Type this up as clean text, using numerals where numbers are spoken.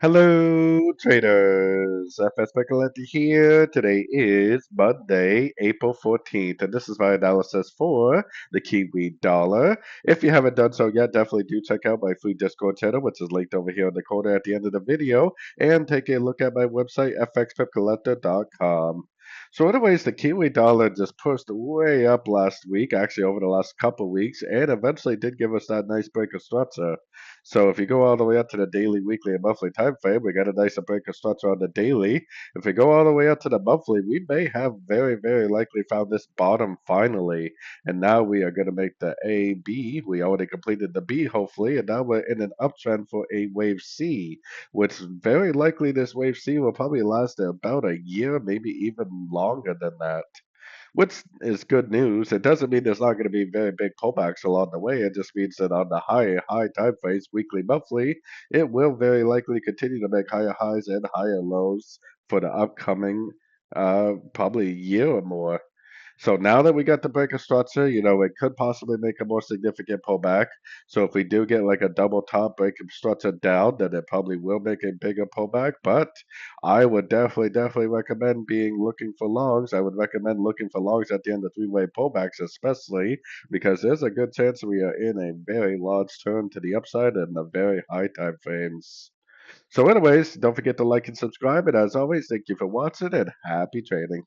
Hello, traders. FX Pip Collector here. Today is Monday, April 14th, and this is my analysis for the Kiwi dollar. If you haven't done so yet, definitely do check out my free Discord channel, which is linked over here in the corner at the end of the video, and take a look at my website, fxpipcollector.com. So, anyways, the Kiwi dollar just pushed way up last week, actually over the last couple weeks, and eventually did give us that nice break of structure. So if you go all the way up to the daily, weekly, and monthly time frame, we got a nice break of structure on the daily. If we go all the way up to the monthly, we may have very, very likely found this bottom finally. And now we are going to make the A, B. We already completed the B, hopefully, and now we're in an uptrend for a wave C, which very likely this wave C will probably last about a year, maybe even longer than that. Which is good news. It doesn't mean there's not going to be very big pullbacks along the way. It just means that on the high time frames, weekly, monthly, it will very likely continue to make higher highs and higher lows for the upcoming probably year or more. So now that we got the breaker structure, it could possibly make a more significant pullback. So if we do get like a double top breaking structure down, then it probably will make a bigger pullback. But I would definitely recommend being looking for longs. I would recommend looking for longs at the end of three-way pullbacks, especially because there's a good chance we are in a very large turn to the upside in the very high time frames. So anyways, don't forget to like and subscribe. And as always, thank you for watching and happy trading.